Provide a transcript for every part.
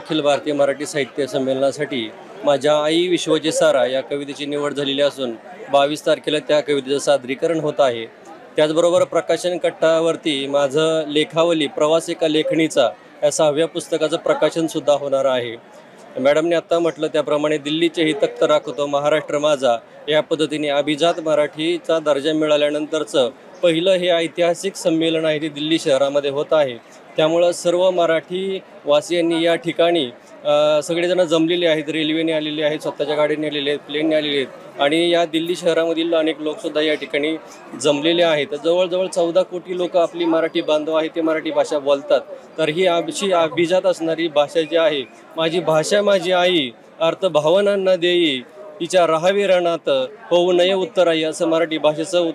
अखिल भारतीय मराठी साहित्य संमेलनासाठी माझ्या आई विश्वची सारा या कवितेची निवड झालेली असून 22 तारखेला त्या कवितेचं सादरीकरण होत आहे। त्याचबरोबर प्रकाशन कट्टावरती माझं लेखावली प्रवास एका लेखणीचा या 6व्या पुस्तकाचं प्रकाशनसुद्धा होणार आहे। मॅडमने आत्ता म्हटलं त्याप्रमाणे दिल्लीचे ही तख्त राखतो महाराष्ट्र माझा या पद्धतीने अभिजात मराठीचा दर्जा मिळाल्यानंतरचं पहिलं हे ऐतिहासिक संमेलन आहे ते दिल्ली शहरामध्ये होत आहे। त्यामुळं सर्व मराठी वासियांनी या ठिकाणी सगळेजण जमलेले आहेत, रेल्वेने आलेले आहेत, स्वतःच्या गाडीने आलेले आहेत, प्लेनने आलेले आहेत आणि या दिल्ली शहरामधील अनेक लोकसुद्धा या ठिकाणी जमलेले आहेत। जवळजवळ 14 कोटी लोक आपली मराठी बांधव आहेत, ते मराठी भाषा बोलतात। तर ही अशी अभिजात असणारी भाषा जी आहे, माझी भाषा माझी आई अर्थ भावनांना देई तिच्या राहावे रणात होऊ नये उत्तराई असं मराठी भाषेचं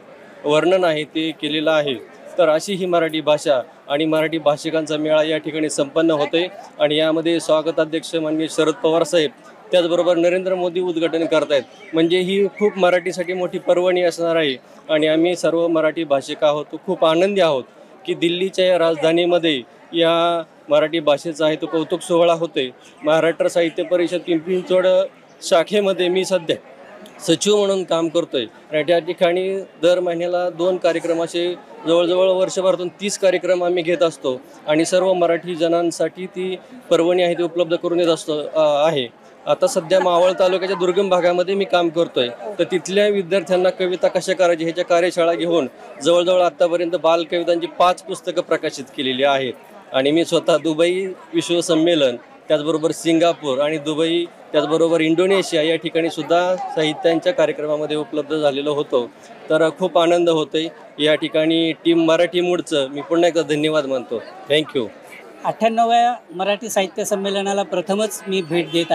वर्णन आहे ते केलेलं आहे। तर अशी ही मराठी भाषा आणि मराठी भाषिकांचा मेळा या ठिकाणी संपन्न होतोय आणि यामध्ये स्वागताध्यक्ष माननीय शरद पवार साहेब त्याचबरोबर नरेंद्र मोदी उद्घाटन करतायत। म्हणजे ही खूप मराठीसाठी मोठी पर्वणी असणार आहे आणि आम्ही सर्व मराठी भाषिक आहोत खूप आनंदी आहोत की दिल्लीच्या या राजधानीमध्ये या मराठी भाषेचा आहे तो कौतुक सोहळा होतोय। महाराष्ट्र साहित्य परिषद पिंपरी चिंचवड शाखेमध्ये मी सध्या सचिव म्हणून काम करतोय आणि त्या ठिकाणी दर महिन्याला 2 कार्यक्रम असे जवळजवळ वर्षभरातून 30 कार्यक्रम आम्ही घेत असतो आणि सर्व मराठी जनांसाठी ती पर्वणी आहे ती उपलब्ध करून देत असतो आहे। आता सध्या मावळ तालुक्याच्या दुर्गम भागामध्ये मी काम करतोय तर तिथल्या विद्यार्थ्यांना कविता कशा करायची ह्याच्या कार्यशाळा घेऊन जवळजवळ आत्तापर्यंत बालकवितांची 5 पुस्तकं प्रकाशित केलेली आहेत आणि मी स्वतः दुबई विश्व संमेलन त्याचबरोबर सिंगापूर आणि दुबई त्याचबरोबर इंडोनेशिया या ठिकाणी सुद्धा साहित्यांच्या कार्यक्रमामध्ये उपलब्ध झालेलो होतो। तर खूप आनंद होतोय। या ठिकाणी टीम मराठी मूडचं मी पुन्हा एकदा धन्यवाद मानतो। थँक्यू। 98व्या मराठी साहित्य संमेलनाला प्रथमच मी भेट देत